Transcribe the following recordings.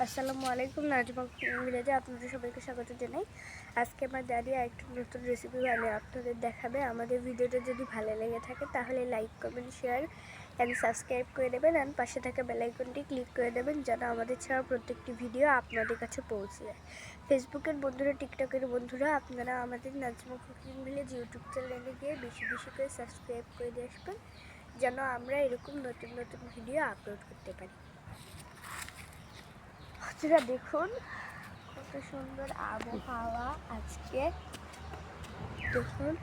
আসসালামু আলাইকুম, নাজমা মিরাজে আপনাদের সবাইকে স্বাগত জানাই। আজকে আমার দাদি একটা নতুন রেসিপি বানিয়ে আপনাদের দেখাবে। আমাদের ভিডিওটা যদি ভালো লেগে থাকে তাহলে like, comment, share and subscribe করে দেবেন অ্যান্ড পাশে থাকা বেল আইকনটি ক্লিক করে দেবেন যেন আমাদের ছাড়া প্রত্যেকটি ভিডিও আপনাদের কাছে পৌঁছে যায়। ফেসবুকের বন্ধুরা, টিকটকের বন্ধুরা, আপনারা আমাদের নাজমা কুকিং ভিলেজ ইউটিউব চ্যানেলে গিয়ে বেশি বেশি করে সাবস্ক্রাইব করে দিয়ে আসবেন যেন আমরা এরকম নতুন নতুন ভিডিও আপলোড করতে পারি। বন্ধুরা দেখুন কত সুন্দর আবহাওয়া আজকে, দেখুন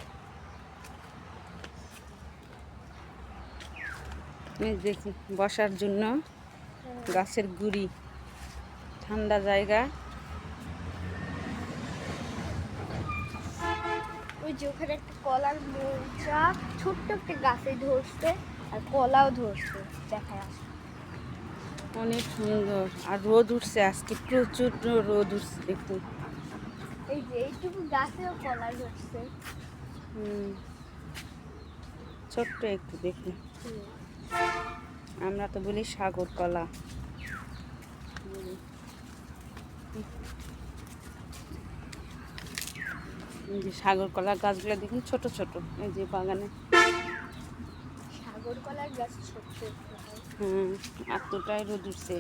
দেখি বসার জন্য গাছের গুড়ি, ঠান্ডা জায়গা। ওই যে ওখানে একটা কলার মোচা ছোট্ট একটা গাছে ধরছে আর কলাও ধরছে, দেখা যাচ্ছে অনেক সুন্দর। আর রোদ উঠছে আজকে, প্রচুর রোদ উঠছে দেখুন। এই যে এইটুকু গাছেও কলা ধরছে। ছোট্ট একটু দেখুন, আমরা তো বলি সাগর কলা। এই যে সাগর কলার গাছগুলো দেখুন, ছোট ছোট। এই যে বাগানে সাগর কলার গাছ ছোট্ট। এতটাই রোদ উঠছে।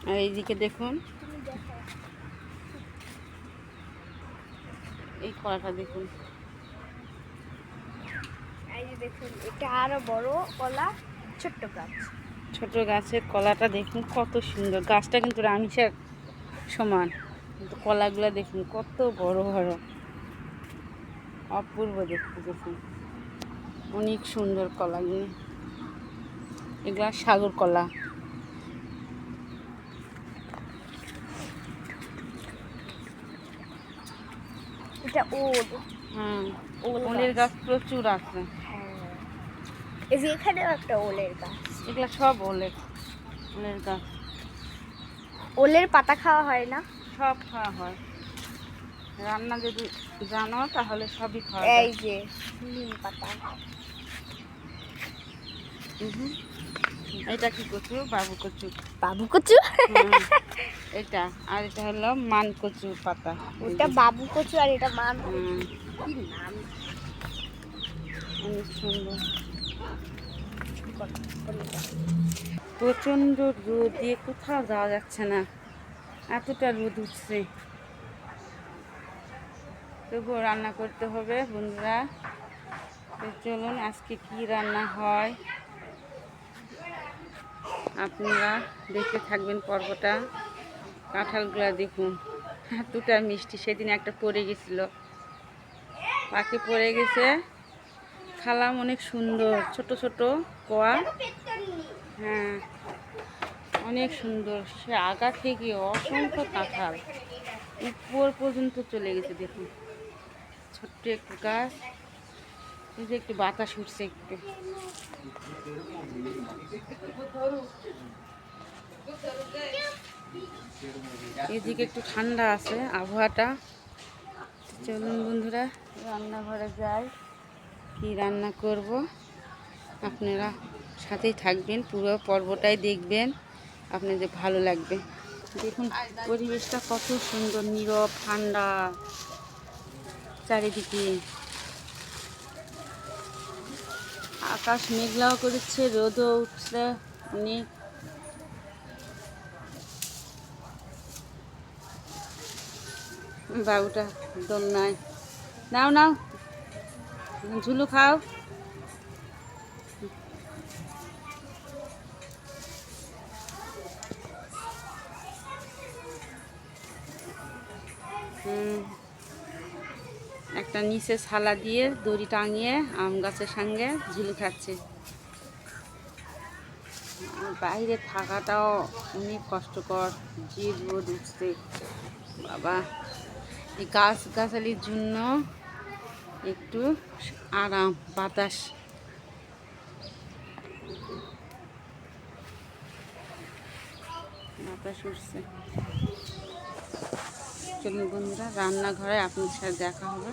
আর এইদিকে দেখুন, এই কলাটা দেখুন, এই যে দেখুন এটা আরো বড় কলা, ছোট্ট গাছ। ছোট গাছের কলাটা দেখুন কত সুন্দর। গাছটা কিন্তু রামিসার সমান, কিন্তু কলাগুলো দেখুন কত বড় বড়, অপূর্ব দেখতে। দেখুন অনেক সুন্দর কলাগুলো, এগুলা সাগর কলা। এটা ওল। ওলের গাছ প্রচুর আছে। এই যে এখানেও একটা ওলের গাছ। এগুলা সব ওলের গাছ। ওলের পাতা খাওয়া হয় না? সব খাওয়া হয়, রান্না যদি জানো তাহলে সবই খাওয়া যায়। এই যে নিম পাতা। এটা কি কচু? বাবু কচু। বাবু কচু? এটা আর এটা হলো মান কচু পাতা। ওটা বাবু কচু আর এটা মান। কি নাম? অনেক সুন্দর। প্রচন্ড রোদ দিয়ে কোথাও যাওয়া যাচ্ছে না, এতটা রোদ উঠছে। তবুও রান্না করতে হবে বন্ধুরা। তো চলুন আজকে কি রান্না হয় আপনারা দেখতে থাকবেন পর্বটা। কাঁঠালগুলা দেখুন এতটা মিষ্টি। সেদিন একটা পড়ে গেছিল, পাখি পড়ে গেছে, খালাম অনেক সুন্দর, ছোট ছোট কোয়া। অনেক সুন্দর। সে আগা থেকে অসংখ্য কাঁঠাল উপর পর্যন্ত চলে গেছে। দেখুন ছোট্ট একটু গাছ, এই যে একটু বাতাস উঠছে একটু। এদিকে একটু ঠান্ডা আছে আবহাওয়াটা। চলুন বন্ধুরা রান্নাঘরে যাই, কি রান্না করব আপনারা সাথেই থাকবেন, পুরো পর্বটাই দেখবেন, আপনাদের ভালো লাগবে। দেখুন পরিবেশটা কত সুন্দর, নীরব, ঠান্ডা চারিদিকে। আকাশ মেঘলাও করেছে, রোদও উঠছে অনেক। বাবুটা দোলনায়, নাও নাও ঝুলু খাও। একটা নিচে ছালা দিয়ে দড়ি টাঙিয়ে আম গাছের সঙ্গে ঝুলু খাচ্ছে। আর বাইরে থাকাটাও অনেক কষ্টকর, যে রোদ উঠছে বাবা। এই গাছগাছালির জন্য একটু আরাম, বাতাস। বাতাস উঠছে। চলুন বন্ধুরা রান্নাঘরে আপনাদের সাথে দেখা হবে।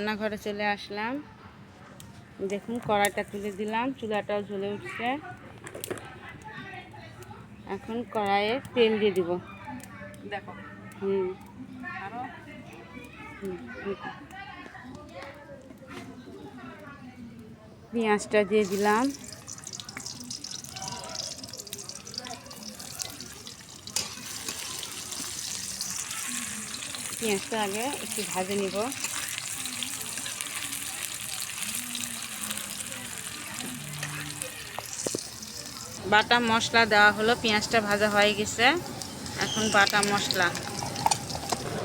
রান্নাঘরে চলে আসলাম। দেখুন কড়াইটা তুলে দিলাম, চুলাটাও জ্বলে উঠছে। এখন কড়াইয়ে তেল দিয়ে দিব। দেখো পেঁয়াজটা দিয়ে দিলাম। পেঁয়াজটা আগে একটু ভাজে নিব। বাটা মশলা দেওয়া হলো, পেঁয়াজটা ভাজা হয়ে গেছে। এখন বাটা মশলা,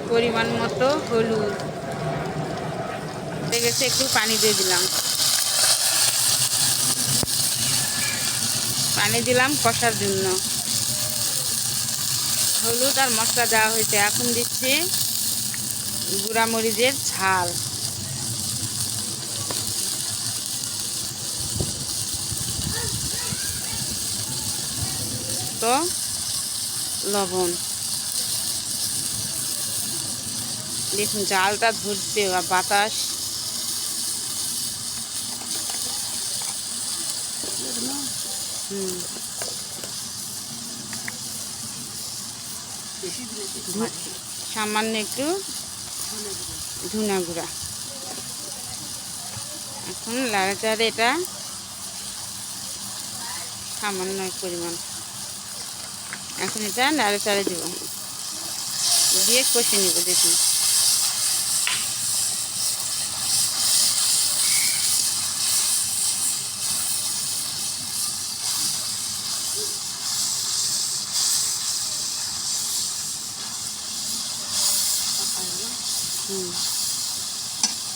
পরিমাণ মতো হলুদ হয়ে গেছে, একটু পানি দিয়ে দিলাম। পানি দিলাম কষার জন্য। হলুদ আর মশলা দেওয়া হয়েছে। এখন দিচ্ছি গুঁড়া মরিচের ঝাল, তো লবণ। দেখুন জালটা ধরছে, বাতাস সামান্য একটু ধুনা গুঁড়া। এখন লাড়াচাড়ে এটা সামান্য পরিমাণ। এখন এটা নাড়াচাড়ে দিব, দিয়ে কষে নিব। দেখুন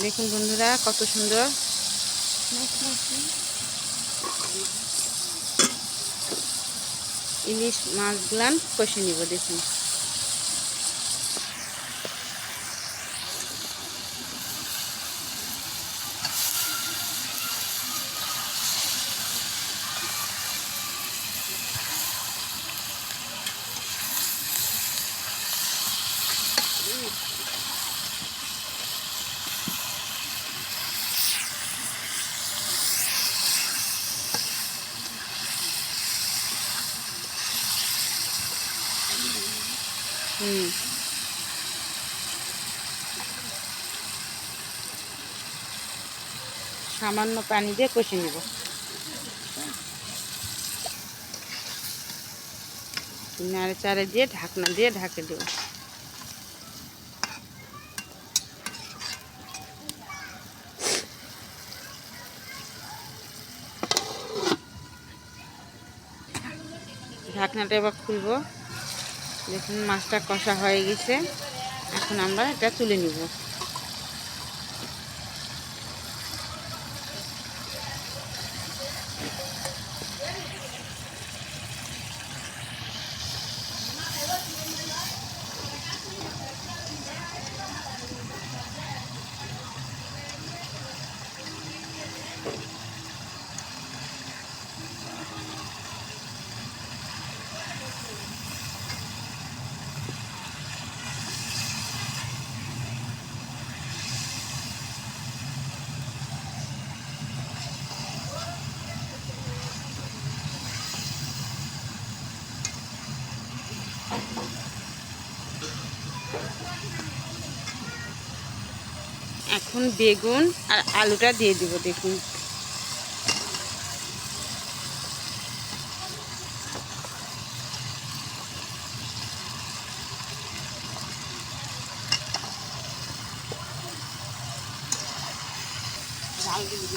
দেখুন বন্ধুরা কত সুন্দর ইলিশ মাছগুলান কষে নিব। দেখুন সামান্য পানি দিয়ে কষে নিব। নাড়াচাড়ে দিয়ে ঢাকনা দিয়ে ঢাকে দেব। ঢাকনাটা এবার খুলব। দেখুন মাছটা কষা হয়ে গেছে। এখন আমরা এটা তুলে নিব। এখন বেগুন আর আলুটা দিয়ে দিব। দেখুন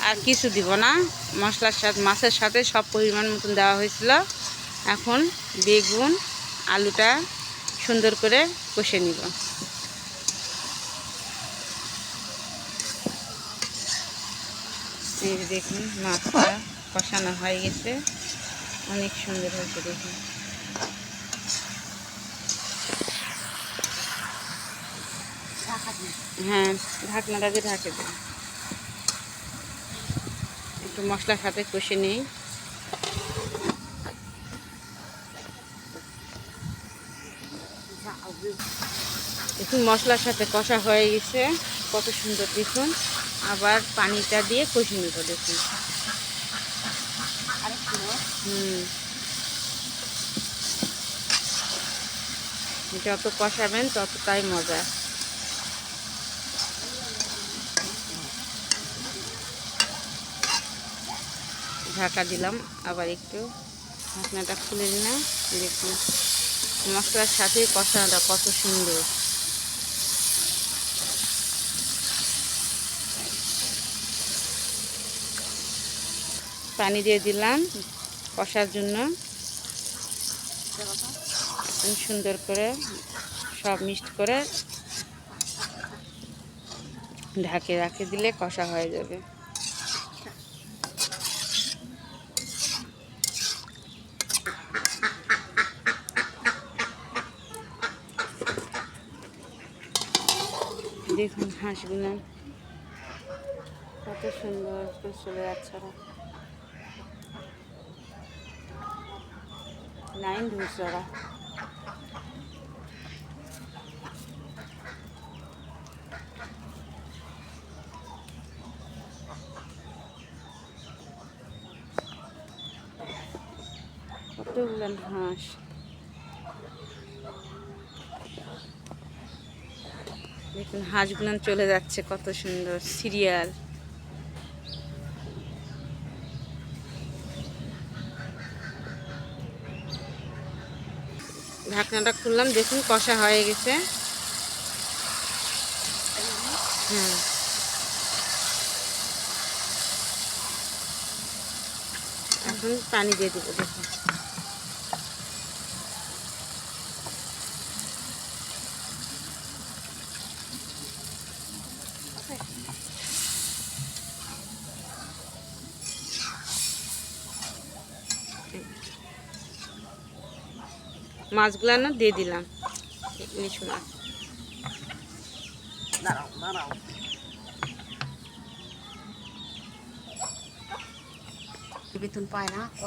আর কিছু দিব না, মশলার সাথে মাছের সাথে সব পরিমাণ মতন দেওয়া হয়েছিল। এখন বেগুন আলুটা সুন্দর করে কষে নিব। এই দেখুন মাছটা কষানো হয়ে গেছে, অনেক সুন্দর হয়েছে। দেখুন হ্যাঁ, ঢাকনাটা দিয়ে ঢাকে দেন। একটু মশলার সাথে কষে নিই। দেখুন মশলার সাথে কষা হয়ে গেছে। কত সুন্দর দেখুন। আবার পানিটা দিয়ে কষে নেব দেখুন। যত কষাবেন ততটাই মজা। ঢাকা দিলাম, আবার একটু ঢাকনাটা খুলে নিলাম। দেখুন মশলার সাথে কষানোটা কত সুন্দর। পানি দিয়ে দিলাম কষার জন্য। সুন্দর করে সব মিক্সড করে ঢাকে রাখে দিলে কষা হয়ে যাবে। দেখুন হাঁসগুলো কত সুন্দর করে চলে যাচ্ছে। লাইন ধরছে ওরা। কতগুলো হাঁস। দেখুন হাঁসগুলো চলে যাচ্ছে কত সুন্দর সিরিয়াল। ঢাকনাটা খুললাম, দেখুন কষা হয়ে গেছে। এখন পানি দিয়ে দেবো। দেখুন মাছগুলো না দিয়ে দিলাম, ইলিশ মাছ।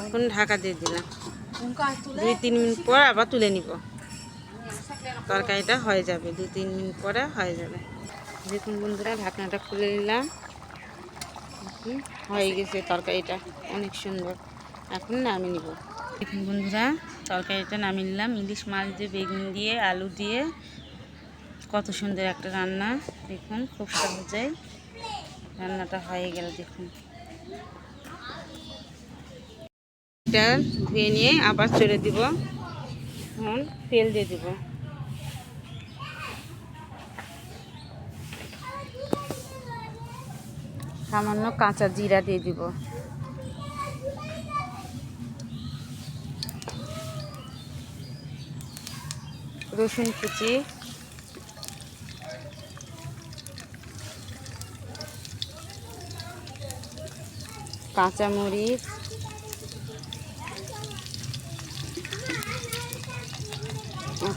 এখন ঢাকা দিয়ে দিলাম। 2-3 মিনিট পর আবার তুলে নিব। তরকারিটা হয়ে যাবে, 2-3 মিনিট পরে হয়ে যাবে। দেখুন বন্ধুরা ঢাকনাটা খুলে নিলাম। হয়ে গেছে তরকারিটা অনেক সুন্দর। এখন নামিয়ে নিব। দেখুন বন্ধুরা তরকারিটা নামিয়ে নিলাম। ইলিশ মাছ দিয়ে বেগুন দিয়ে আলু দিয়ে কত সুন্দর একটা রান্না। দেখুন খুব সহজেই রান্নাটা হয়ে গেল। দেখুন এটা ধুয়ে নিয়ে আবার চড়ে দিব। এখন তেল দিয়ে দিব। সামান্য কাঁচা জিরা দিয়ে দিব। রসুন কুচি, কাঁচামরিচ,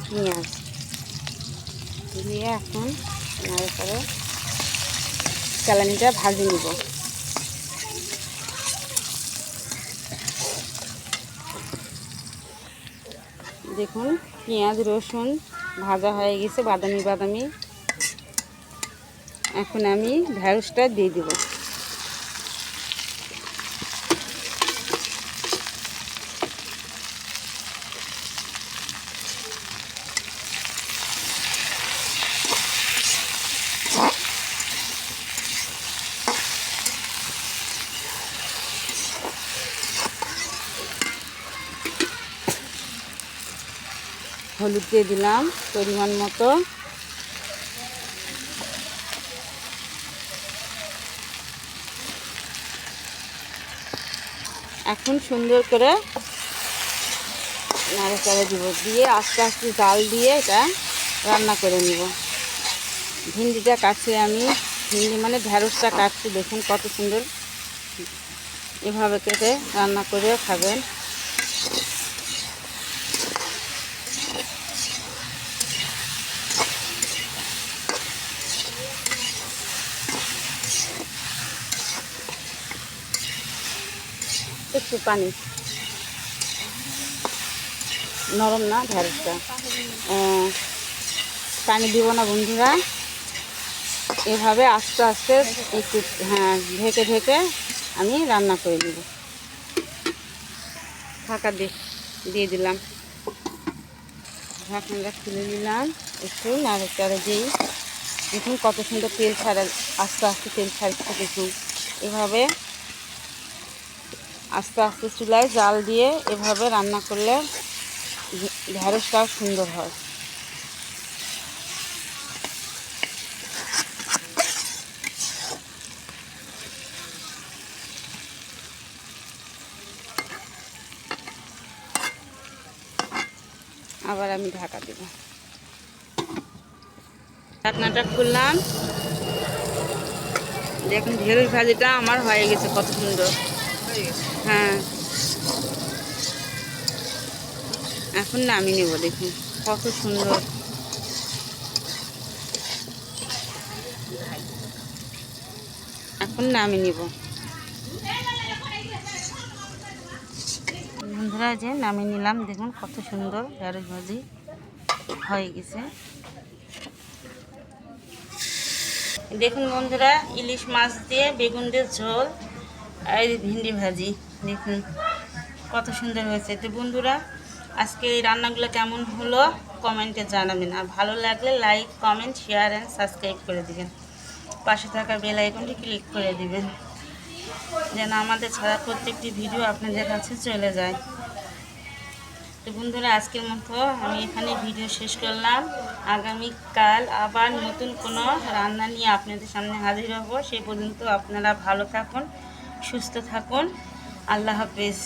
পেঁয়াজ দিয়ে এখন নাড়ে করে চালানিটা ভাজে নিব। দেখুন পেঁয়াজ রসুন ভাজা হয়ে গেছে বাদামি বাদামি। এখন আমি ঢেঁড়সটা দিয়ে দিব। হলুদ দিয়ে দিলাম পরিমাণ মতো। এখন সুন্দর করে নাড়াচাড়া দিব, দিয়ে আস্তে আস্তে জাল দিয়ে এটা রান্না করে নিব। ভিন্ডিটা কাটছি আমি, ভিন্ডি মানে ঢেঁড়সটা কাটছি। দেখুন কত সুন্দর, এভাবে কেটে রান্না করে খাবেন। একটু পানি, নরম না ঢেঁড়সটা, পানি দিব না বন্ধুরা। এভাবে আস্তে আস্তে একটু হ্যাঁ ঢেকে ঢেকে আমি রান্না করে নেব। ঢাকা দিয়ে দিলাম, ঢাকনাটা খুলে নিলাম, একটু নাড়াচাড়া দিই। দেখুন কত সুন্দর তেল ছাড়া, আস্তে আস্তে তেল ছাড়ছে। দেখুন এভাবে আস্তে আস্তে চুলায় জাল দিয়ে এভাবে রান্না করলে ঢেঁড়সটাও সুন্দর হয়। আবার আমি ঢাকা দেব। ঢাকনাটা খুললাম, দেখুন ঢেঁড়স ভাজিটা আমার হয়ে গেছে, কত সুন্দর। হ্যাঁ, এখন নামিয়ে নেব। দেখুন কত সুন্দর। এখন নামিয়ে নেব। বন্ধুরা যে নামিয়ে নিলাম, দেখুন কত সুন্দর ঢেঁড়স ভাজি হয়ে গেছে। দেখুন বন্ধুরা, ইলিশ মাছ দিয়ে বেগুন দিয়ে ঝোল আর ভিন্ডি ভাজি, দেখুন কত সুন্দর হয়েছে। তো বন্ধুরা, আজকে এই রান্নাগুলো কেমন হলো কমেন্টে জানাবেন, আর ভালো লাগলে like, comment, share and subscribe করে দিবেন। পাশে থাকা বেল আইকনটি ক্লিক করে দিবেন, যেন আমাদের ছাড়া প্রত্যেকটি ভিডিও আপনাদের কাছে চলে যায়। তো বন্ধুরা, আজকের মতো আমি এখানে ভিডিও শেষ করলাম। আগামীকাল আবার নতুন কোনো রান্না নিয়ে আপনাদের সামনে হাজির হব। সেই পর্যন্ত আপনারা ভালো থাকুন, সুস্থ থাকুন। আল্লাহ হাফেজ।